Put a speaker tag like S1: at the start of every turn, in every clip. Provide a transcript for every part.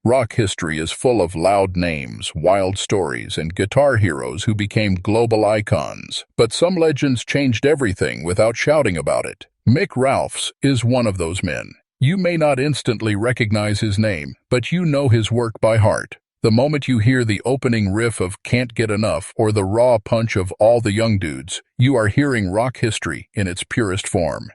S1: Rock history is full of loud names, wild stories, and guitar heroes who became global icons. But some legends changed everything without shouting about it. Mick Ralphs is one of those men. You may not instantly recognize his name, but you know his work by heart. The moment you hear the opening riff of Can't Get Enough or the raw punch of All the Young Dudes, you are hearing rock history in its purest form.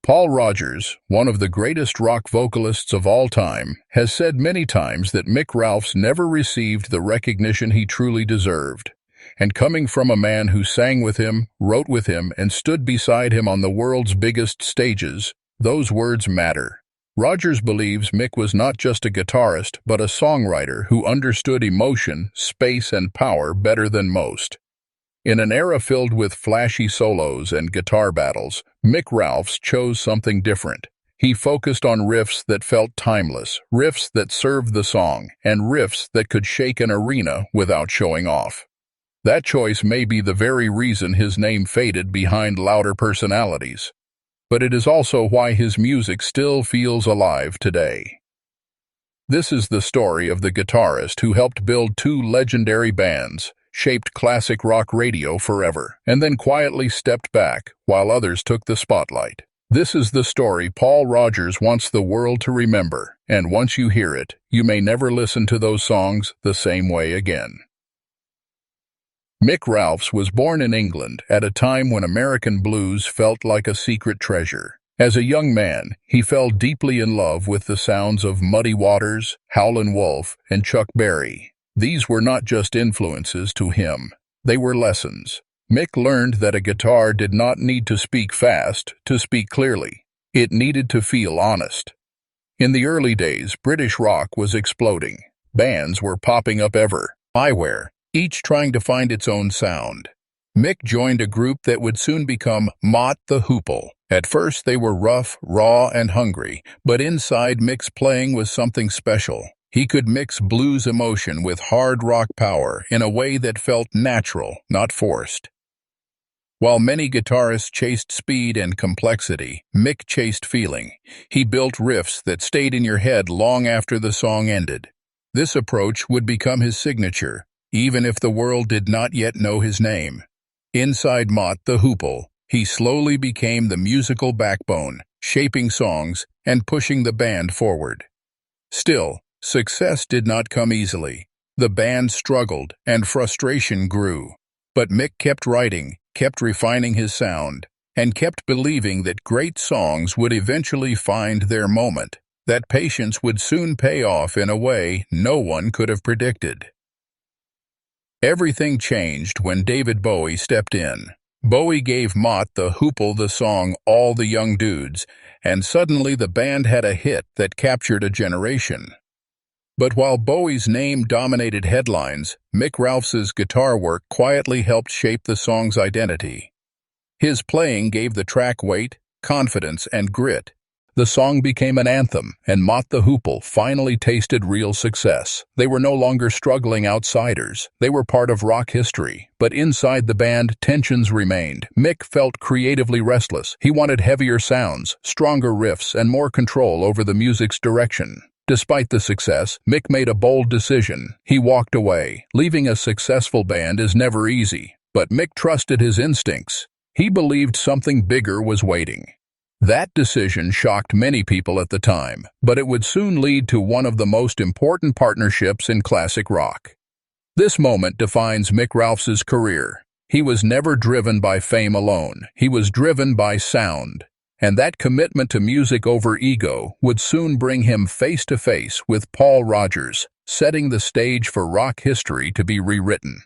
S1: Paul Rodgers, one of the greatest rock vocalists of all time, has said many times that Mick Ralphs never received the recognition he truly deserved. And coming from a man who sang with him, wrote with him, and stood beside him on the world's biggest stages, those words matter. Rodgers believes Mick was not just a guitarist, but a songwriter who understood emotion, space, and power better than most. In an era filled with flashy solos and guitar battles, Mick Ralphs chose something different. He focused on riffs that felt timeless, riffs that served the song, and riffs that could shake an arena without showing off. That choice may be the very reason his name faded behind louder personalities. But it is also why his music still feels alive today. This is the story of the guitarist who helped build two legendary bands, shaped classic rock radio forever, and then quietly stepped back while others took the spotlight. This is the story Paul Rodgers wants the world to remember, and once you hear it, you may never listen to those songs the same way again. Mick Ralphs was born in England at a time when American blues felt like a secret treasure. As a young man, he fell deeply in love with the sounds of Muddy Waters, Howlin' Wolf, and Chuck Berry. These were not just influences to him, they were lessons. Mick learned that a guitar did not need to speak fast to speak clearly. It needed to feel honest. In the early days, British rock was exploding. Bands were popping up everywhere, each trying to find its own sound. Mick joined a group that would soon become Mott the Hoople. At first they were rough, raw, and hungry, but inside Mick's playing was something special. He could mix blues emotion with hard rock power in a way that felt natural, not forced. While many guitarists chased speed and complexity, Mick chased feeling. He built riffs that stayed in your head long after the song ended. This approach would become his signature, even if the world did not yet know his name. Inside Mott the Hoople, he slowly became the musical backbone, shaping songs and pushing the band forward. Still, success did not come easily. The band struggled, and frustration grew. But Mick kept writing, kept refining his sound, and kept believing that great songs would eventually find their moment, that patience would soon pay off in a way no one could have predicted. Everything changed when David Bowie stepped in. Bowie gave Mott the Hoople the song All the Young Dudes, and suddenly the band had a hit that captured a generation. But while Bowie's name dominated headlines, Mick Ralphs's guitar work quietly helped shape the song's identity. His playing gave the track weight, confidence, and grit. The song became an anthem, and Mott the Hoople finally tasted real success. They were no longer struggling outsiders. They were part of rock history. But inside the band, tensions remained. Mick felt creatively restless. He wanted heavier sounds, stronger riffs, and more control over the music's direction. Despite the success, Mick made a bold decision. He walked away. Leaving a successful band is never easy, but Mick trusted his instincts. He believed something bigger was waiting. That decision shocked many people at the time, but it would soon lead to one of the most important partnerships in classic rock. This moment defines Mick Ralphs's career. He was never driven by fame alone. He was driven by sound. And that commitment to music over ego would soon bring him face to face with Paul Rodgers, setting the stage for rock history to be rewritten.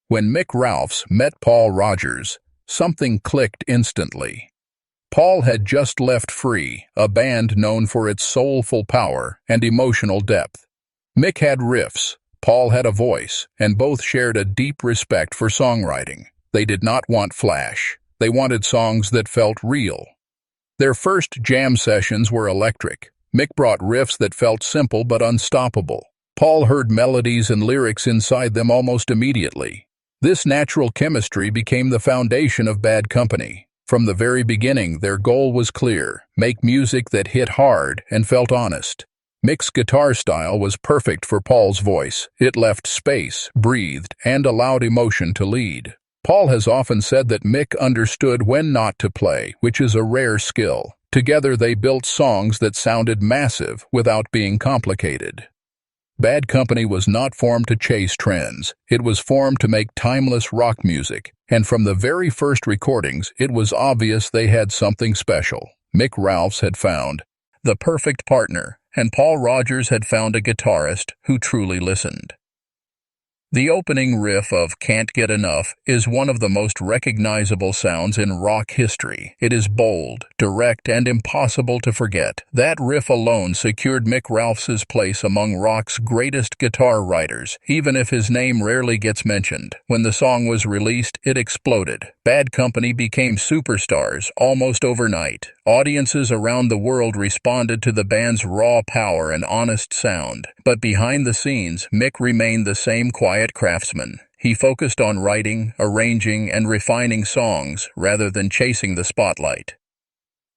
S1: When Mick Ralphs met Paul Rodgers, something clicked instantly. Paul had just left Free, a band known for its soulful power and emotional depth. Mick had riffs, Paul had a voice, and both shared a deep respect for songwriting. They did not want flash. They wanted songs that felt real. Their first jam sessions were electric. Mick brought riffs that felt simple but unstoppable. Paul heard melodies and lyrics inside them almost immediately. This natural chemistry became the foundation of Bad Company. From the very beginning, their goal was clear: make music that hit hard and felt honest. Mick's guitar style was perfect for Paul's voice. It left space, breathed, and allowed emotion to lead. Paul has often said that Mick understood when not to play, which is a rare skill. Together they built songs that sounded massive without being complicated. Bad Company was not formed to chase trends. It was formed to make timeless rock music, and from the very first recordings, it was obvious they had something special. Mick Ralphs had found the perfect partner, and Paul Rodgers had found a guitarist who truly listened. The opening riff of Can't Get Enough is one of the most recognizable sounds in rock history. It is bold, direct, and impossible to forget. That riff alone secured Mick Ralphs' place among rock's greatest guitar writers, even if his name rarely gets mentioned. When the song was released, it exploded. Bad Company became superstars almost overnight. Audiences around the world responded to the band's raw power and honest sound. But behind the scenes, Mick remained the same quiet craftsman. He focused on writing, arranging, and refining songs rather than chasing the spotlight.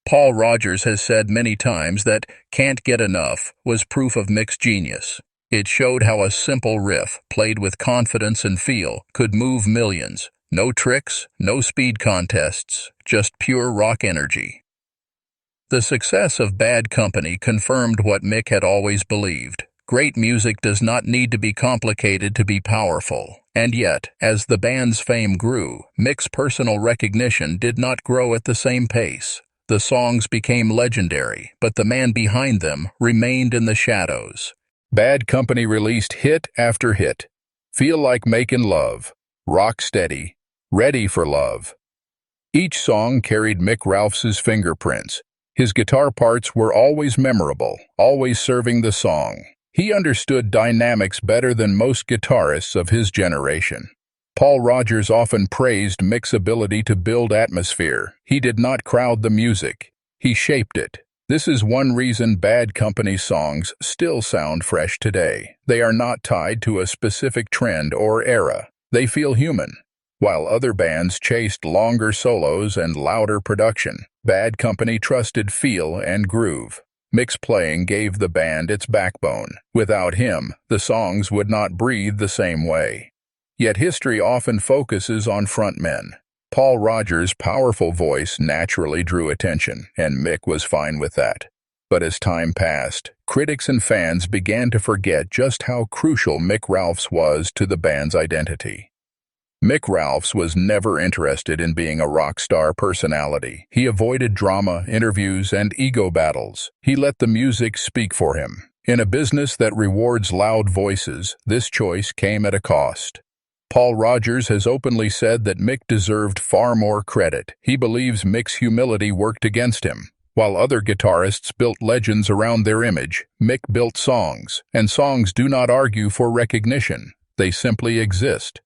S1: Paul Rodgers has said many times that Can't Get Enough was proof of Mick's genius. It showed how a simple riff, played with confidence and feel, could move millions. No tricks, no speed contests, just pure rock energy. The success of Bad Company confirmed what Mick had always believed. Great music does not need to be complicated to be powerful. And yet, as the band's fame grew, Mick's personal recognition did not grow at the same pace. The songs became legendary, but the man behind them remained in the shadows. Bad Company released hit after hit. Feel Like Makin' Love, Rock Steady, Ready for Love. Each song carried Mick Ralphs' fingerprints. His guitar parts were always memorable, always serving the song. He understood dynamics better than most guitarists of his generation. Paul Rodgers often praised Mick's ability to build atmosphere. He did not crowd the music. He shaped it. This is one reason Bad Company songs still sound fresh today. They are not tied to a specific trend or era. They feel human. While other bands chased longer solos and louder production, Bad Company trusted feel and groove. Mick's playing gave the band its backbone. Without him, the songs would not breathe the same way. Yet history often focuses on frontmen. Paul Rodgers' powerful voice naturally drew attention, and Mick was fine with that. But as time passed, critics and fans began to forget just how crucial Mick Ralphs was to the band's identity. Mick Ralphs was never interested in being a rock star personality. He avoided drama, interviews, and ego battles. He let the music speak for him. In a business that rewards loud voices, this choice came at a cost. Paul Rodgers has openly said that Mick deserved far more credit. He believes Mick's humility worked against him. While other guitarists built legends around their image, Mick built songs, and songs do not argue for recognition. They simply exist.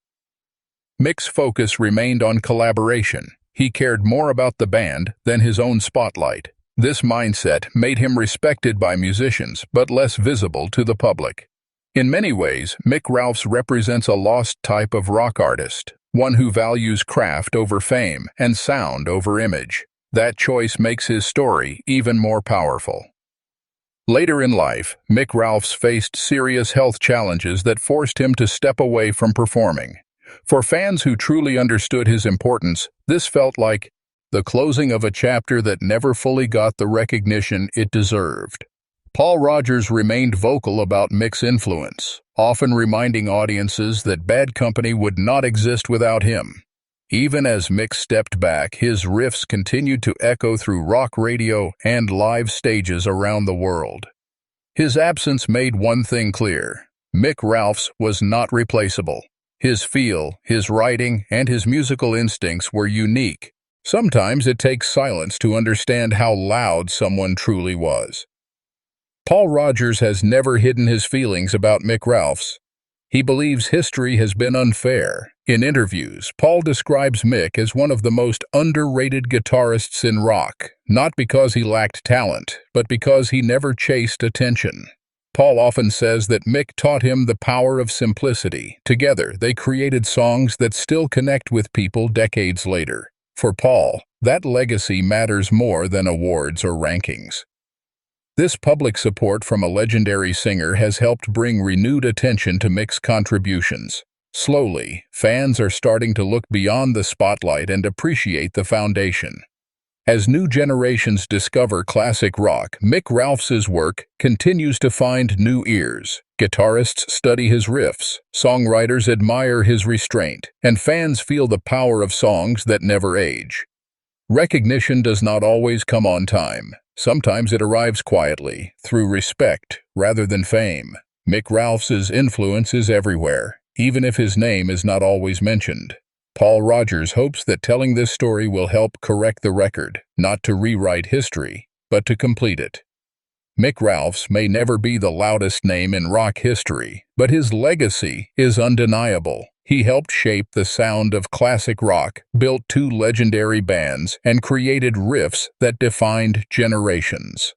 S1: Mick's focus remained on collaboration. He cared more about the band than his own spotlight. This mindset made him respected by musicians, but less visible to the public. In many ways, Mick Ralphs represents a lost type of rock artist, one who values craft over fame and sound over image. That choice makes his story even more powerful. Later in life, Mick Ralphs faced serious health challenges that forced him to step away from performing. For fans who truly understood his importance, this felt like the closing of a chapter that never fully got the recognition it deserved. Paul Rodgers remained vocal about Mick's influence, often reminding audiences that Bad Company would not exist without him. Even as Mick stepped back, his riffs continued to echo through rock radio and live stages around the world. His absence made one thing clear: Mick Ralphs was not replaceable. His feel, his writing, and his musical instincts were unique. Sometimes it takes silence to understand how loud someone truly was. Paul Rodgers has never hidden his feelings about Mick Ralphs. He believes history has been unfair. In interviews, Paul describes Mick as one of the most underrated guitarists in rock, not because he lacked talent, but because he never chased attention. Paul often says that Mick taught him the power of simplicity. Together, they created songs that still connect with people decades later. For Paul, that legacy matters more than awards or rankings. This public support from a legendary singer has helped bring renewed attention to Mick's contributions. Slowly, fans are starting to look beyond the spotlight and appreciate the foundation. As new generations discover classic rock, Mick Ralphs' work continues to find new ears. Guitarists study his riffs, songwriters admire his restraint, and fans feel the power of songs that never age. Recognition does not always come on time. Sometimes it arrives quietly, through respect rather than fame. Mick Ralphs' influence is everywhere, even if his name is not always mentioned. Paul Rodgers hopes that telling this story will help correct the record, not to rewrite history, but to complete it. Mick Ralphs may never be the loudest name in rock history, but his legacy is undeniable. He helped shape the sound of classic rock, built two legendary bands, and created riffs that defined generations.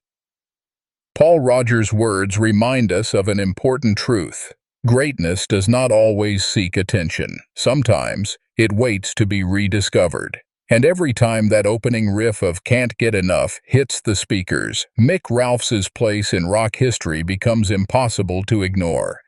S1: Paul Rodgers' words remind us of an important truth. Greatness does not always seek attention. Sometimes, it waits to be rediscovered. And every time that opening riff of Can't Get Enough hits the speakers, Mick Ralphs' place in rock history becomes impossible to ignore.